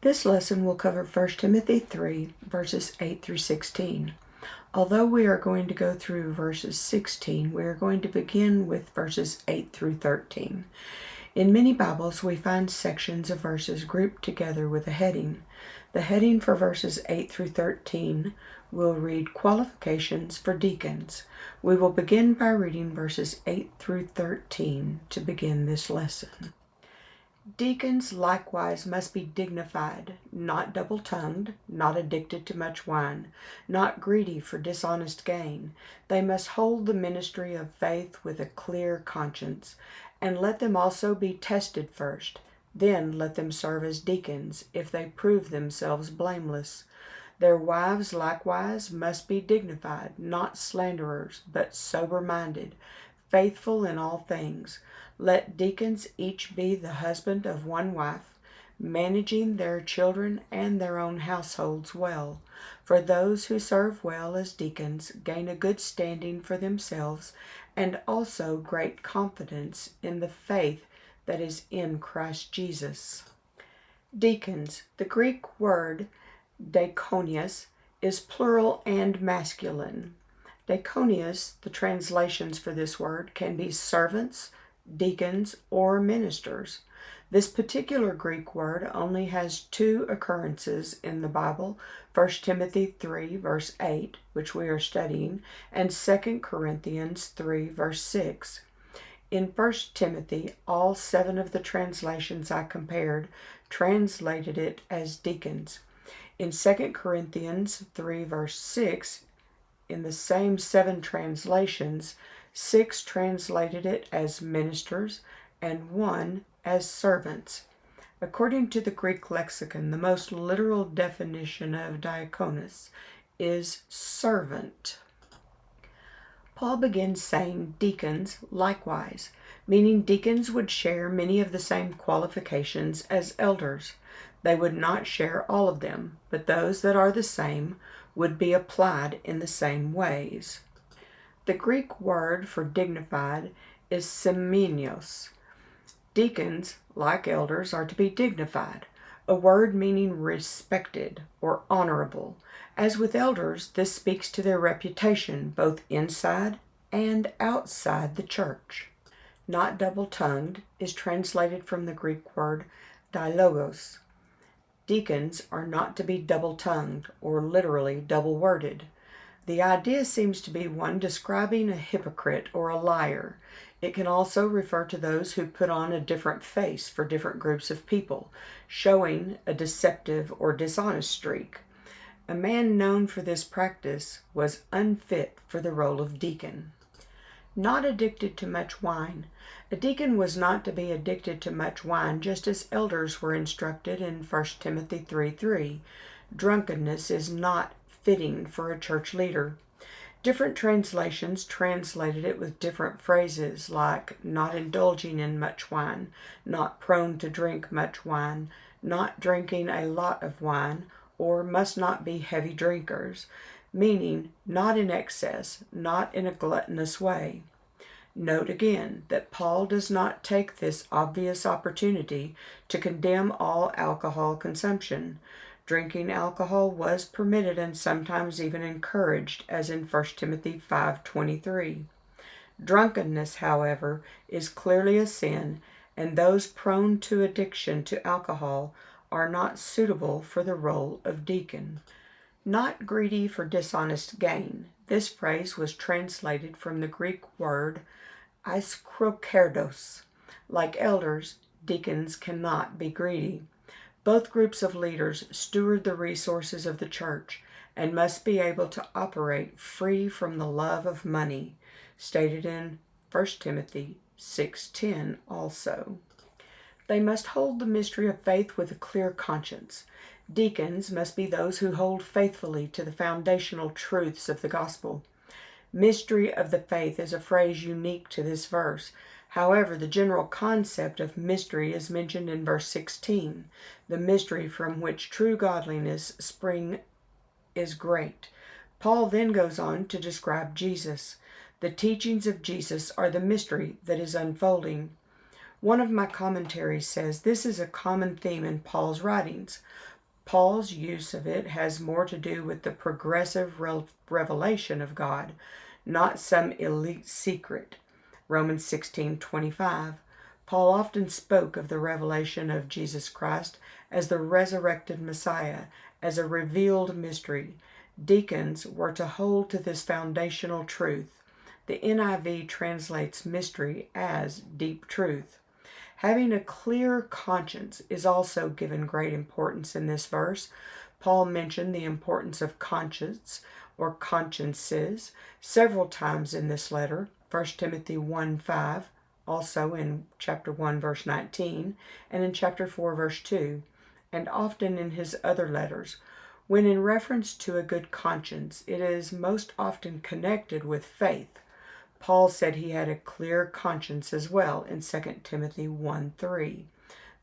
This lesson will cover 1 Timothy 3, verses 8 through 16. Although we are going to go through verses 16, we are going to begin with verses 8 through 13. In many Bibles, we find sections of verses grouped together with a heading. The heading for verses 8 through 13 will read Qualifications for Deacons. We will begin by reading verses 8 through 13 to begin this lesson. Deacons likewise must be dignified, not double-tongued, not addicted to much wine, not greedy for dishonest gain. They must hold the ministry of faith with a clear conscience, and let them also be tested first. Then let them serve as deacons, if they prove themselves blameless. Their wives likewise must be dignified, not slanderers, but sober-minded, faithful in all things. Let deacons each be the husband of one wife, managing their children and their own households well. For those who serve well as deacons gain a good standing for themselves and also great confidence in the faith that is in Christ Jesus. Deacons. The Greek word diakonios is plural and masculine. Diakonios, the translations for this word, can be servants, deacons, or ministers. This particular Greek word only has two occurrences in the Bible, 1 Timothy 3, verse 8, which we are studying, and 2 Corinthians 3, verse 6. In 1 Timothy, all 7 of the translations I compared translated it as deacons. In 2 Corinthians 3, verse 6, in the same 7 translations, 6 translated it as ministers and 1 as servants. According to the Greek lexicon, the most literal definition of diakonos is servant. Paul begins saying deacons likewise, meaning deacons would share many of the same qualifications as elders. They would not share all of them, but those that are the same would be applied in the same ways. The Greek word for dignified is semenios. Deacons, like elders, are to be dignified, a word meaning respected or honorable. As with elders, this speaks to their reputation both inside and outside the church. Not double-tongued is translated from the Greek word dilogos. Deacons are not to be double-tongued or literally double-worded. The idea seems to be one describing a hypocrite or a liar. It can also refer to those who put on a different face for different groups of people, showing a deceptive or dishonest streak. A man known for this practice was unfit for the role of deacon. Not addicted to much wine. A deacon was not to be addicted to much wine, just as elders were instructed in 1 Timothy 3:3. Drunkenness is not fitting for a church leader. Different translations translated it with different phrases like not indulging in much wine, not prone to drink much wine, not drinking a lot of wine, or must not be heavy drinkers, meaning not in excess, not in a gluttonous way. Note again that Paul does not take this obvious opportunity to condemn all alcohol consumption. Drinking alcohol was permitted and sometimes even encouraged, as in 1 Timothy 5:23. Drunkenness, however, is clearly a sin, and those prone to addiction to alcohol are not suitable for the role of deacon. Not greedy for dishonest gain. This phrase was translated from the Greek word iskrokerdos. Like elders, deacons cannot be greedy. Both groups of leaders steward the resources of the church and must be able to operate free from the love of money, stated in 1 Timothy 6:10 also. They must hold the mystery of faith with a clear conscience. Deacons must be those who hold faithfully to the foundational truths of the gospel. Mystery of the faith is a phrase unique to this verse. However, the general concept of mystery is mentioned in verse 16. The mystery from which true godliness springs is great. Paul then goes on to describe Jesus. The teachings of Jesus are the mystery that is unfolding. One of my commentaries says this is a common theme in Paul's writings. Paul's use of it has more to do with the progressive revelation of God, not some elite secret. Romans 16:25. Paul often spoke of the revelation of Jesus Christ as the resurrected Messiah, as a revealed mystery. Deacons were to hold to this foundational truth. The NIV translates mystery as deep truth. Having a clear conscience is also given great importance in this verse. Paul mentioned the importance of conscience or consciences several times in this letter. 1 Timothy 1:5, also in chapter 1 verse 19, and in chapter 4 verse 2, and often in his other letters. When in reference to a good conscience, it is most often connected with faith. Paul said he had a clear conscience as well in 2 Timothy 1:3.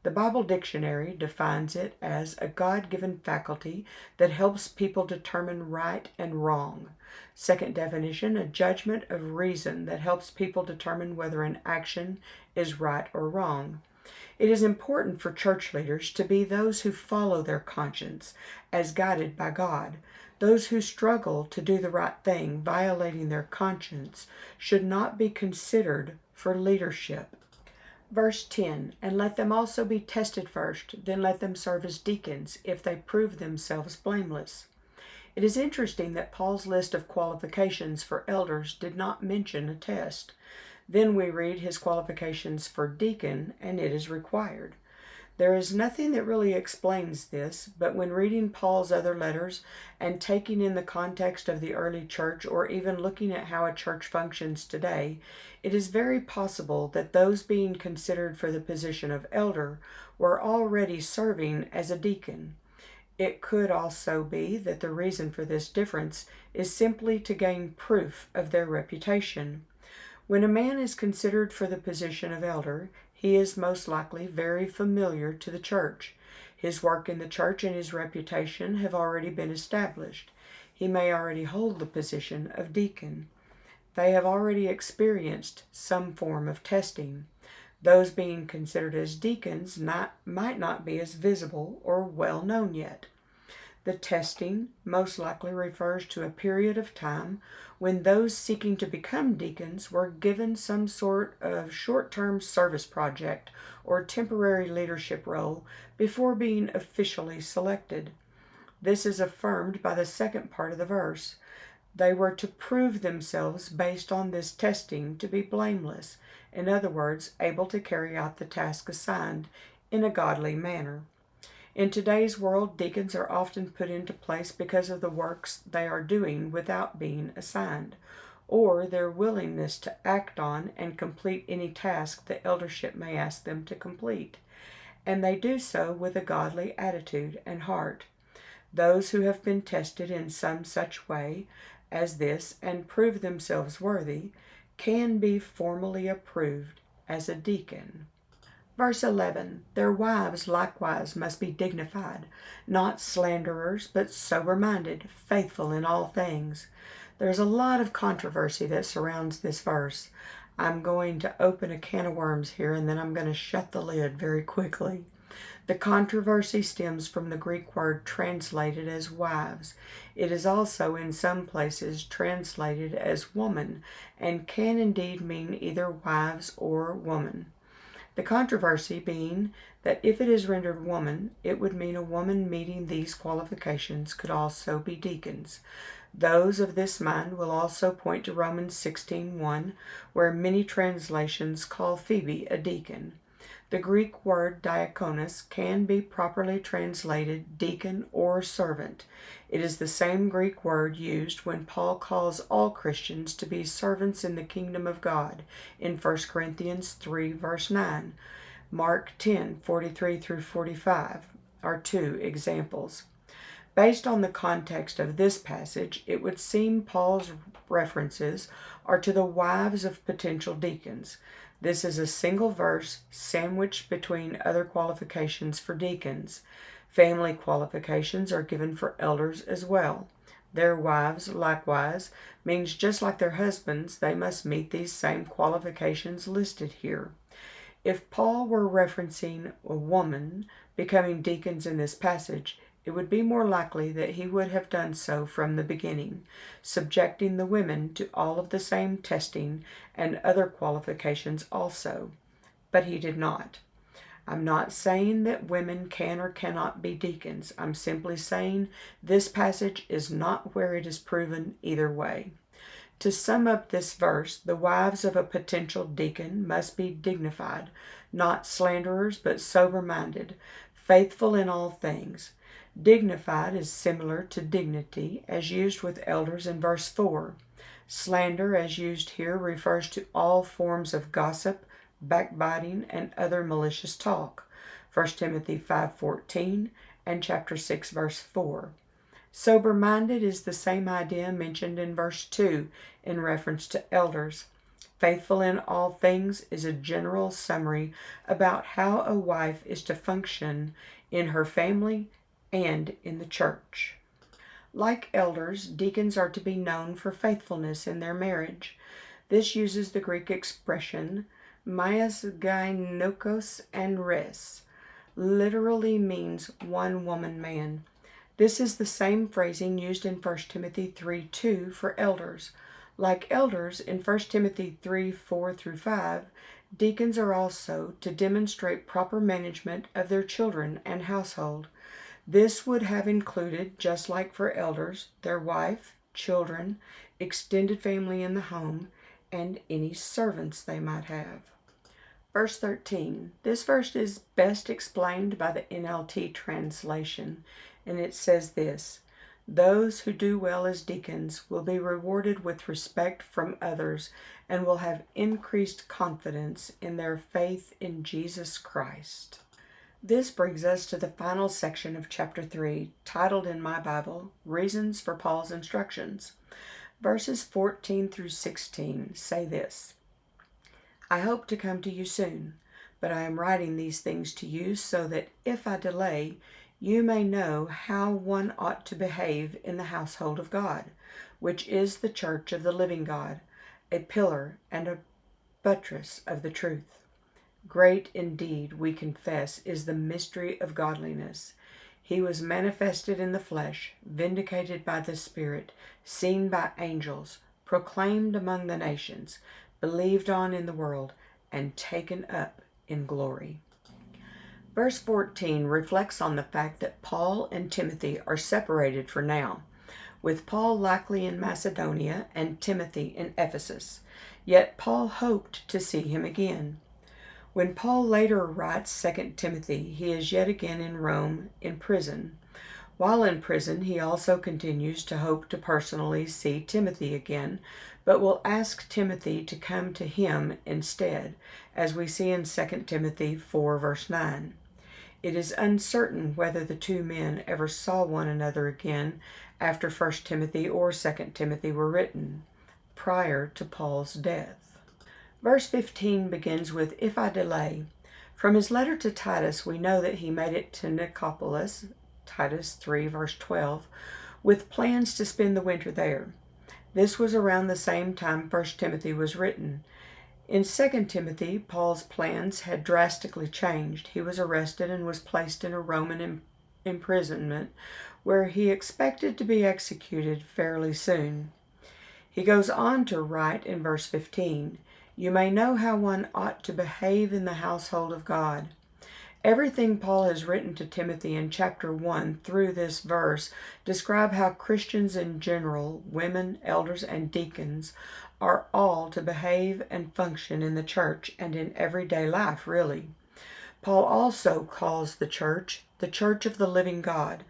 The Bible Dictionary defines it as a God-given faculty that helps people determine right and wrong. Second definition, a judgment of reason that helps people determine whether an action is right or wrong. It is important for church leaders to be those who follow their conscience as guided by God. Those who struggle to do the right thing, violating their conscience, should not be considered for leadership. Verse 10, and let them also be tested first, then let them serve as deacons, if they prove themselves blameless. It is interesting that Paul's list of qualifications for elders did not mention a test. Then we read his qualifications for deacon, and it is required. There is nothing that really explains this, but when reading Paul's other letters and taking in the context of the early church, or even looking at how a church functions today, it is very possible that those being considered for the position of elder were already serving as a deacon. It could also be that the reason for this difference is simply to gain proof of their reputation. When a man is considered for the position of elder, he is most likely very familiar to the church. His work in the church and his reputation have already been established. He may already hold the position of deacon. They have already experienced some form of testing. Those being considered as deacons might not be as visible or well known yet. The testing most likely refers to a period of time when those seeking to become deacons were given some sort of short-term service project or temporary leadership role before being officially selected. This is affirmed by the second part of the verse. They were to prove themselves based on this testing to be blameless, in other words, able to carry out the task assigned in a godly manner. In today's world, deacons are often put into place because of the works they are doing without being assigned, or their willingness to act on and complete any task the eldership may ask them to complete, and they do so with a godly attitude and heart. Those who have been tested in some such way as this and prove themselves worthy can be formally approved as a deacon. Verse 11, their wives likewise must be dignified, not slanderers, but sober-minded, faithful in all things. There's a lot of controversy that surrounds this verse. I'm going to open a can of worms here, and then I'm going to shut the lid very quickly. The controversy stems from the Greek word translated as wives. It is also in some places translated as woman, and can indeed mean either wives or woman. The controversy being that if it is rendered woman, it would mean a woman meeting these qualifications could also be deacons. Those of this mind will also point to Romans 16:1, where many translations call Phoebe a deacon. The Greek word diakonos can be properly translated deacon or servant. It is the same Greek word used when Paul calls all Christians to be servants in the kingdom of God in 1 Corinthians 3 verse 9. Mark 10:43 through 45 are two examples. Based on the context of this passage, it would seem Paul's references are to the wives of potential deacons. This is a single verse sandwiched between other qualifications for deacons. Family qualifications are given for elders as well. Their wives, likewise, means just like their husbands, they must meet these same qualifications listed here. If Paul were referencing a woman becoming deacons in this passage, it would be more likely that he would have done so from the beginning, subjecting the women to all of the same testing and other qualifications also. But he did not. I'm not saying that women can or cannot be deacons. I'm simply saying this passage is not where it is proven either way. To sum up this verse, the wives of a potential deacon must be dignified, not slanderers, but sober-minded, faithful in all things. Dignified is similar to dignity, as used with elders in verse 4. Slander, as used here, refers to all forms of gossip, backbiting, and other malicious talk. 1 Timothy 5:14 and chapter 6, verse 4. Sober-minded is the same idea mentioned in verse 2 in reference to elders. Faithful in all things is a general summary about how a wife is to function in her family and in the church. Like elders, deacons are to be known for faithfulness in their marriage. This uses the Greek expression maias gynokos and res, literally means one woman man. This is the same phrasing used in 1 Timothy 3:2 for elders. Like elders in 1 Timothy 3:4 through 5, deacons are also to demonstrate proper management of their children and household. This would have included, just like for elders, their wife, children, extended family in the home, and any servants they might have. Verse 13. This verse is best explained by the NLT translation, and it says this: those who do well as deacons will be rewarded with respect from others and will have increased confidence in their faith in Jesus Christ. This brings us to the final section of chapter 3, titled in my Bible, Reasons for Paul's Instructions. Verses 14 through 16 say this: I hope to come to you soon, but I am writing these things to you so that if I delay, you may know how one ought to behave in the household of God, which is the church of the living God, a pillar and a buttress of the truth. Great indeed, we confess, is the mystery of godliness. He was manifested in the flesh, vindicated by the Spirit, seen by angels, proclaimed among the nations, believed on in the world, and taken up in glory. Verse 14 reflects on the fact that Paul and Timothy are separated for now, with Paul likely in Macedonia and Timothy in Ephesus. Yet Paul hoped to see him again. When Paul later writes 2 Timothy, he is yet again in Rome in prison. While in prison, he also continues to hope to personally see Timothy again, but will ask Timothy to come to him instead, as we see in 2 Timothy 4, verse 9. It is uncertain whether the two men ever saw one another again after 1 Timothy or 2 Timothy were written, prior to Paul's death. Verse 15 begins with, if I delay. From his letter to Titus, we know that he made it to Nicopolis, Titus 3, verse 12, with plans to spend the winter there. This was around the same time 1 Timothy was written. In 2 Timothy, Paul's plans had drastically changed. He was arrested and was placed in a Roman imprisonment where he expected to be executed fairly soon. He goes on to write in verse 15, you may know how one ought to behave in the household of God. Everything Paul has written to Timothy in chapter 1 through this verse describe how Christians in general, women, elders, and deacons, are all to behave and function in the church and in everyday life, really. Paul also calls the church of the living God.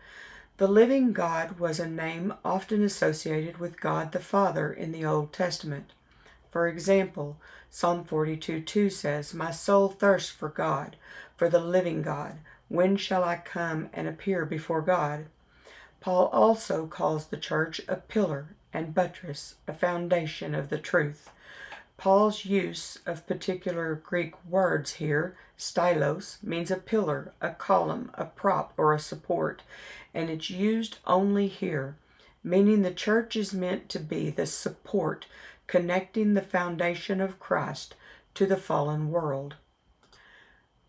The living God was a name often associated with God the Father in the Old Testament. For example, Psalm 42:2 says, my soul thirsts for God, for the living God. When shall I come and appear before God? Paul also calls the church a pillar and buttress, a foundation of the truth. Paul's use of particular Greek words here, stylos, means a pillar, a column, a prop, or a support, and it's used only here, meaning the church is meant to be the support connecting the foundation of Christ to the fallen world.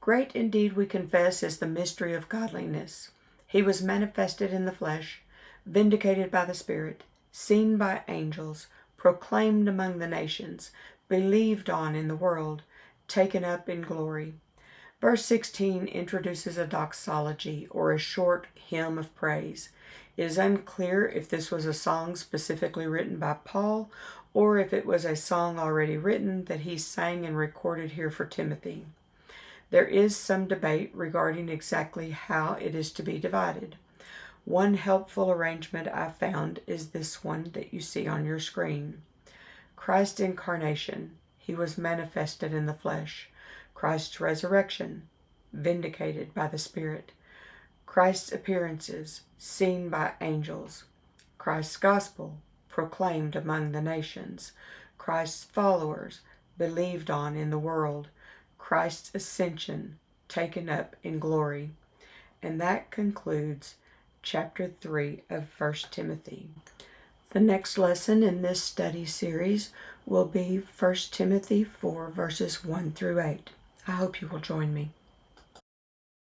Great indeed, we confess, is the mystery of godliness. He was manifested in the flesh, vindicated by the Spirit, seen by angels, proclaimed among the nations, believed on in the world, taken up in glory. Verse 16 introduces a doxology, or a short hymn of praise. It is unclear if this was a song specifically written by Paul, or if it was a song already written that he sang and recorded here for Timothy. There is some debate regarding exactly how it is to be divided. One helpful arrangement I found is this one that you see on your screen. Christ's incarnation, he was manifested in the flesh. Christ's resurrection, vindicated by the Spirit. Christ's appearances, seen by angels. Christ's gospel, proclaimed among the nations. Christ's followers, believed on in the world. Christ's ascension, taken up in glory. And that concludes chapter 3 of 1 Timothy. The next lesson in this study series will be 1 Timothy 4 verses 1 through 8. I hope you will join me.